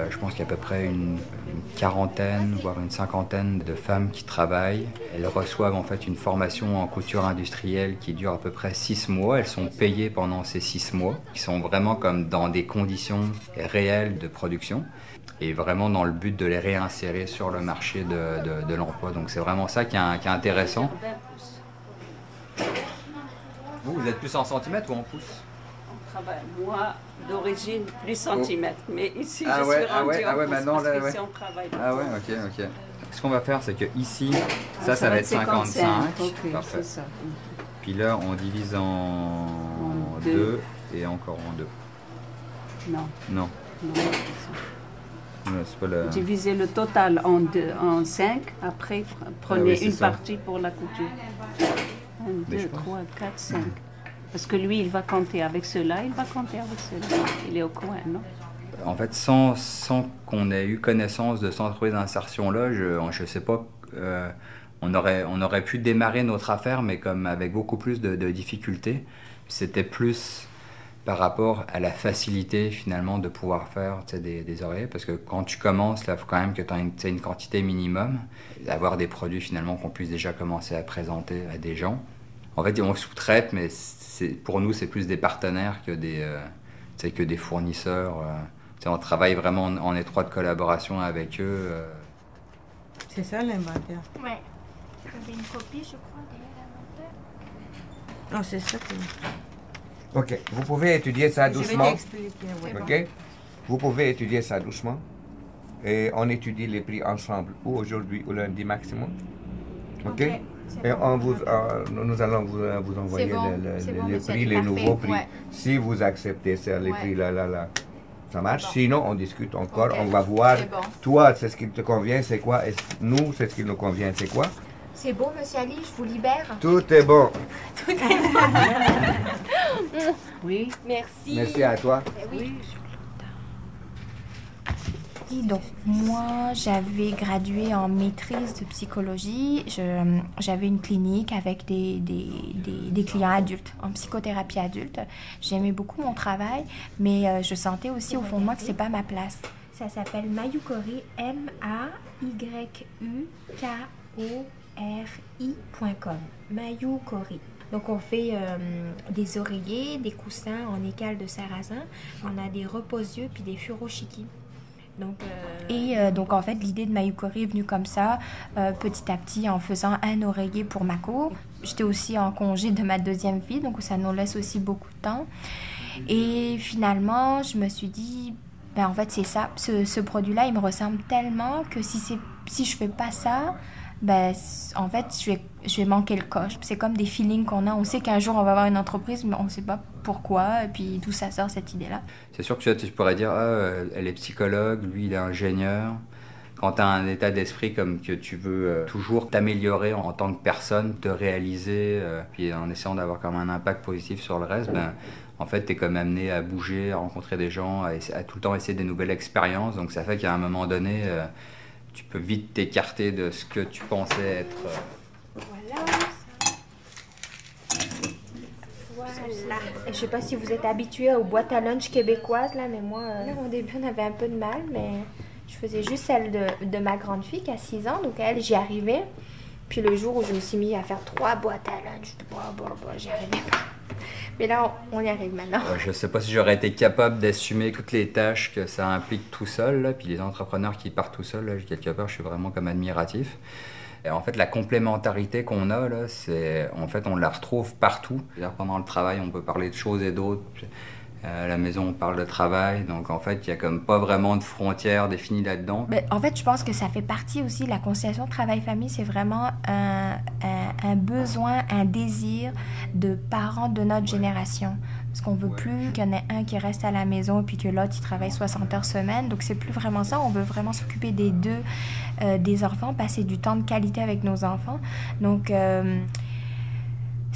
Je pense qu'il y a à peu près une quarantaine, voire une cinquantaine de femmes qui travaillent. Elles reçoivent en fait une formation en couture industrielle qui dure à peu près 6 mois. Elles sont payées pendant ces 6 mois, qui sont vraiment comme dans des conditions réelles de production et vraiment dans le but de les réinsérer sur le marché de l'emploi. Donc c'est vraiment ça qui est intéressant. Vous êtes plus en centimètres ou en pouces? Moi, d'origine, plus centimètres, mais ici, je suis rendue en pouces maintenant, parce là, que ici, on travaille. Ok. Ce qu'on va faire, c'est que ici, ça va être 55. Okay, parfait. Ça. Puis là, on divise en 2 et encore en 2. Non. C'est pas le... Divisez le total en 5, après prenez une partie pour la couture. 1, 2, 3, 4, 5. Parce que lui, il va compter avec cela, il va compter avec cela. Il est au coin, non? En fait, sans qu'on ait eu connaissance de cette entreprise d'insertion-là, je sais pas, on aurait pu démarrer notre affaire, mais comme avec beaucoup plus de difficultés. C'était plus par rapport à la facilité, finalement, de pouvoir faire des oreillers. Parce que quand tu commences, il faut quand même que tu aies une quantité minimum, d'avoir des produits, finalement, qu'on puisse déjà commencer à présenter à des gens. En fait, on sous-traite, mais pour nous, c'est plus des partenaires que des fournisseurs. On travaille vraiment en étroite collaboration avec eux. C'est ça l'inventaire? Oui. J'avais une copie, je crois, de l'inventaire. Non, c'est ça que... Ok, vous pouvez étudier ça doucement. Je vais t'expliquer, oui. Ok, vous pouvez étudier ça doucement. Et on étudie les prix ensemble, ou aujourd'hui ou lundi maximum. Ok? Et nous allons vous envoyer les prix, les nouveaux prix. Ouais. Si vous acceptez ça, les prix là, ça marche. Bon. Sinon, on discute encore. On va voir. Bon. Toi, c'est ce qui te convient, c'est quoi? Et nous, c'est ce qui nous convient, c'est quoi? C'est bon, monsieur Ali, je vous libère. Tout est bon. Tout est bon. Oui. Merci. Merci à toi. Oui. Donc moi, j'avais gradué en maîtrise de psychologie. J'avais une clinique avec des clients adultes, en psychothérapie adulte. J'aimais beaucoup mon travail, mais je sentais aussi au fond de moi que c'est pas ma place. Ça s'appelle Mayukori, MAYUKORI.com. Mayukori. Donc on fait des oreillers, des coussins en écaille de sarrasin. On a des repose-yeux puis des furoshiki. Donc, donc en fait l'idée de Mayukori est venue comme ça, petit à petit en faisant un oreiller pour ma cour. J'étais aussi en congé de ma deuxième fille, donc ça nous laisse aussi beaucoup de temps. Et finalement je me suis dit, ben en fait c'est ça, ce produit-là il me ressemble tellement que si je fais pas ça, ben en fait je vais manquer le coche. C'est comme des feelings qu'on a, on sait qu'un jour on va avoir une entreprise mais on sait pas pourquoi, et puis d'où ça sort cette idée-là. C'est sûr que tu pourrais dire elle est psychologue, lui il est ingénieur. Quand tu as un état d'esprit comme que tu veux toujours t'améliorer en tant que personne, te réaliser, puis en essayant d'avoir comme un impact positif sur le reste, ben en fait, tu es comme amené à bouger, à rencontrer des gens, à tout le temps essayer des nouvelles expériences. Donc ça fait qu'à un moment donné, tu peux vite t'écarter de ce que tu pensais être. Voilà. Je sais pas si vous êtes habitués aux boîtes à lunch québécoises, là, mais moi, au début, on avait un peu de mal, mais je faisais juste celle de ma grande fille qui a 6 ans, donc elle, j'y arrivais. Puis le jour où je me suis mis à faire 3 boîtes à lunch, j'y arrivais pas. Mais là, on y arrive maintenant. Je sais pas si j'aurais été capable d'assumer toutes les tâches que ça implique tout seul, là. Puis les entrepreneurs qui partent tout seuls, là, quelque part, je suis vraiment comme admiratif. Et en fait, la complémentarité qu'on a, là, en fait, on la retrouve partout. C'est-à-dire, pendant le travail, on peut parler de choses et d'autres. À la maison, on parle de travail. Donc, en fait, il n'y a comme pas vraiment de frontières définies là-dedans. Mais en fait, je pense que ça fait partie aussi de la conciliation travail-famille. C'est vraiment un besoin, un désir de parents de notre génération. Parce qu'on ne veut plus qu'il y en ait un qui reste à la maison et puis que l'autre, il travaille 60 heures semaine. Donc, c'est plus vraiment ça. On veut vraiment s'occuper des deux, des enfants, passer du temps de qualité avec nos enfants. Donc,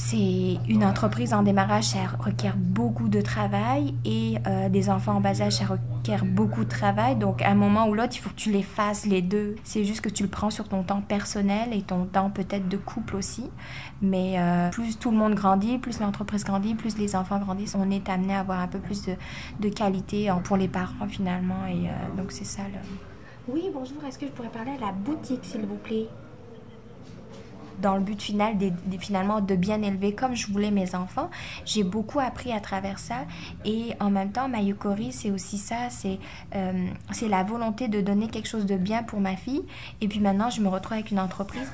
C'est une entreprise en démarrage, ça requiert beaucoup de travail et des enfants en bas âge, ça requiert beaucoup de travail. Donc, à un moment ou l'autre, il faut que tu les fasses les deux. C'est juste que tu le prends sur ton temps personnel et ton temps peut-être de couple aussi. Mais plus tout le monde grandit, plus l'entreprise grandit, plus les enfants grandissent, on est amené à avoir un peu plus de qualité pour les parents finalement. Et donc, c'est ça. Oui, bonjour, est-ce que je pourrais parler à la boutique, s'il vous plaît? Dans le but final, finalement, de bien élever comme je voulais mes enfants. J'ai beaucoup appris à travers ça. Et en même temps, Mayukori, c'est aussi ça. C'est la volonté de donner quelque chose de bien pour ma fille. Et puis maintenant, je me retrouve avec une entreprise.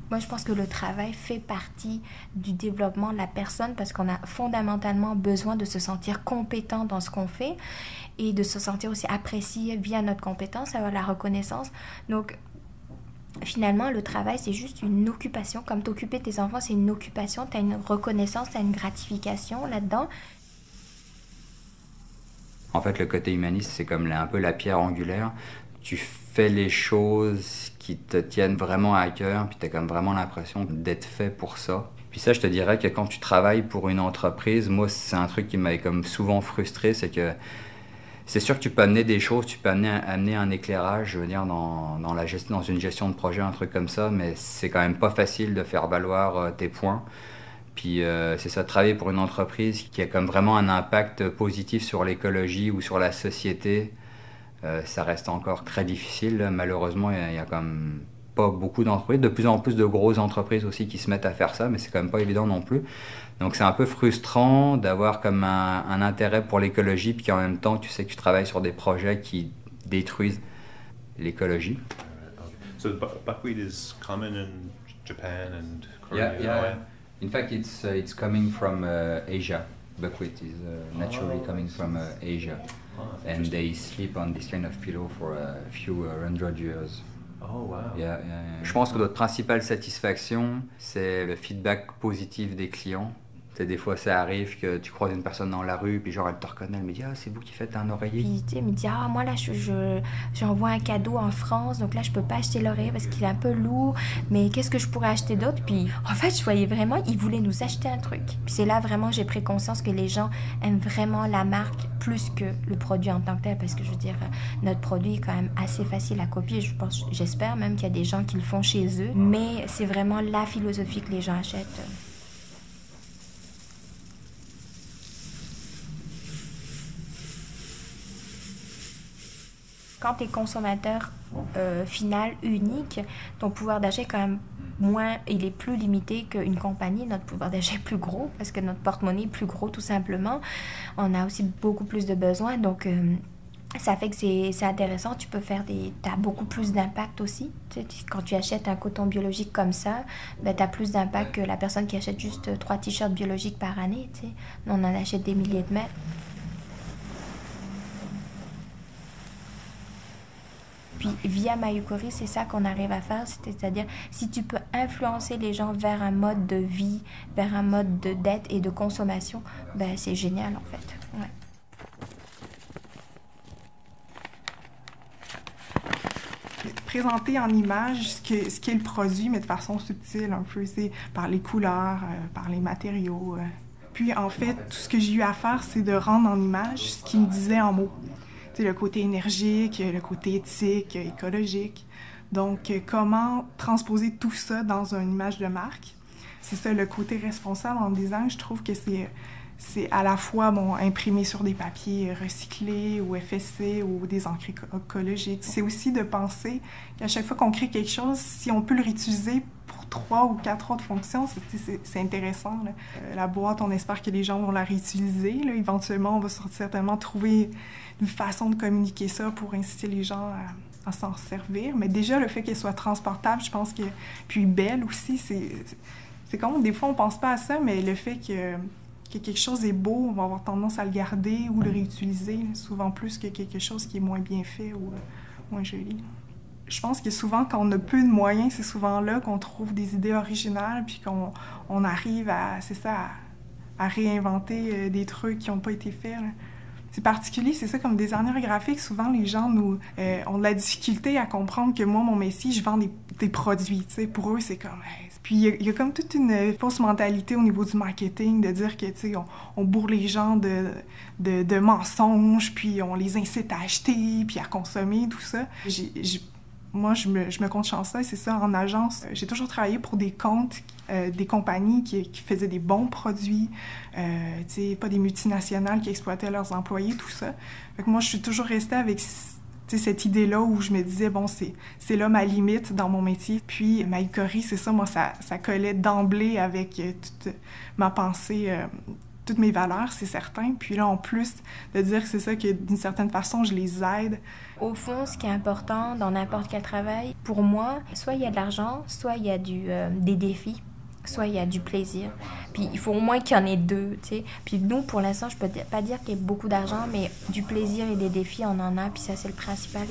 Moi, je pense que le travail fait partie du développement de la personne parce qu'on a fondamentalement besoin de se sentir compétent dans ce qu'on fait et de se sentir aussi apprécié via notre compétence, avoir la reconnaissance. Donc, finalement, le travail, c'est juste une occupation. Comme t'occuper de tes enfants, c'est une occupation. Tu as une reconnaissance, tu as une gratification là-dedans. En fait, le côté humaniste, c'est comme un peu la pierre angulaire. Tu fais les choses qui te tiennent vraiment à cœur, puis tu as comme vraiment l'impression d'être fait pour ça. Puis ça, je te dirais que quand tu travailles pour une entreprise, moi, c'est un truc qui m'avait comme souvent frustré, c'est que c'est sûr que tu peux amener des choses, tu peux amener un éclairage, je veux dire, dans une gestion de projet, un truc comme ça, mais c'est quand même pas facile de faire valoir tes points. Puis c'est ça, travailler pour une entreprise qui a comme vraiment un impact positif sur l'écologie ou sur la société, ça reste encore très difficile. Malheureusement, il y a comme pas beaucoup d'entreprises, de plus en plus de grosses entreprises aussi qui se mettent à faire ça, mais c'est quand même pas évident non plus. Donc c'est un peu frustrant d'avoir comme un intérêt pour l'écologie, puis qu'en même temps, tu sais que tu travailles sur des projets qui détruisent l'écologie. So buckwheat is common in Japan and Korea? Yeah. In fact, it's coming from Asia. Buckwheat is naturally coming from Asia. And they sleep on this kind of pillow for a few hundred years. Oh, wow. Yeah. Je pense que notre principale satisfaction, c'est le feedback positif des clients. Tu sais, des fois, ça arrive que tu croises une personne dans la rue, puis genre, elle te reconnaît, elle me dit « Ah, c'est vous qui faites un oreiller ?» Puis, tu sais, elle me dit « Ah, moi, là, j'envoie un cadeau en France, donc là, je peux pas acheter l'oreiller parce qu'il est un peu lourd, mais qu'est-ce que je pourrais acheter d'autre? » Puis, en fait, je voyais vraiment, ils voulaient nous acheter un truc. Puis c'est là, vraiment, j'ai pris conscience que les gens aiment vraiment la marque plus que le produit en tant que tel, parce que, je veux dire, notre produit est quand même assez facile à copier. J'espère même qu'il y a des gens qui le font chez eux, mais c'est vraiment la philosophie que les gens achètent. Quand tu es consommateur final, unique, ton pouvoir d'achat est quand même il est plus limité qu'une compagnie. Notre pouvoir d'achat est plus gros parce que notre porte-monnaie est plus gros tout simplement. On a aussi beaucoup plus de besoins, donc ça fait que c'est intéressant. Tu peux t'as beaucoup plus d'impact aussi. Tu sais, quand tu achètes un coton biologique comme ça, ben, tu as plus d'impact que la personne qui achète juste 3 t-shirts biologiques par année. Tu sais. On en achète des milliers de mètres. Puis via Mayukori, c'est ça qu'on arrive à faire, c'est-à-dire si tu peux influencer les gens vers un mode de vie, vers un mode de dette et de consommation, ben c'est génial en fait. Ouais. Présenter en image ce qu'est le produit, mais de façon subtile un peu, c'est par les couleurs, par les matériaux. Puis en fait, tout ce que j'ai eu à faire, c'est de rendre en image ce qu'il me disait en mots. C'est le côté énergique, le côté éthique, écologique. Donc, comment transposer tout ça dans une image de marque? C'est ça, le côté responsable en design. Je trouve que c'est à la fois imprimé sur des papiers recyclés ou FSC ou des encres écologiques. C'est aussi de penser qu'à chaque fois qu'on crée quelque chose, si on peut le réutiliser pour 3 ou 4 autres fonctions, c'est intéressant. Là. La boîte, on espère que les gens vont la réutiliser. Là. Éventuellement, on va certainement trouver une façon de communiquer ça pour inciter les gens à s'en servir. Mais déjà, le fait qu'elle soit transportable, je pense que... Puis belle aussi, c'est comme... Des fois, on pense pas à ça, mais le fait que quelque chose est beau, on va avoir tendance à le garder ou le réutiliser, souvent plus que quelque chose qui est moins bien fait ou moins joli. Je pense que souvent, quand on a peu de moyens, c'est souvent là qu'on trouve des idées originales, puis qu'on arrive à réinventer des trucs qui n'ont pas été faits. Là. C'est particulier, c'est ça, comme designer graphique, souvent les gens ont de la difficulté à comprendre que moi, mon métier, je vends des produits, tu sais. Pour eux, c'est comme... Puis il y a comme toute une fausse mentalité au niveau du marketing, de dire que, tu sais, on bourre les gens de mensonges, puis on les incite à acheter, puis à consommer, tout ça. Moi, je me compte chanceuse, c'est ça, en agence. J'ai toujours travaillé pour des comptes, des compagnies qui faisaient des bons produits, tu sais, pas des multinationales qui exploitaient leurs employés, tout ça. Fait que moi, je suis toujours restée avec cette idée-là où je me disais, bon, c'est là ma limite dans mon métier. Puis Mayou Cori, c'est ça, moi, ça collait d'emblée avec toute ma pensée, toutes mes valeurs, c'est certain. Puis là, en plus, de dire que c'est ça, que d'une certaine façon, je les aide. Au fond, ce qui est important dans n'importe quel travail, pour moi, soit il y a de l'argent, soit il y a des défis, soit il y a du plaisir. Puis il faut au moins qu'il y en ait deux, tu sais. Puis nous, pour l'instant, je peux pas dire qu'il y a beaucoup d'argent, mais du plaisir et des défis, on en a, puis ça, c'est le principal.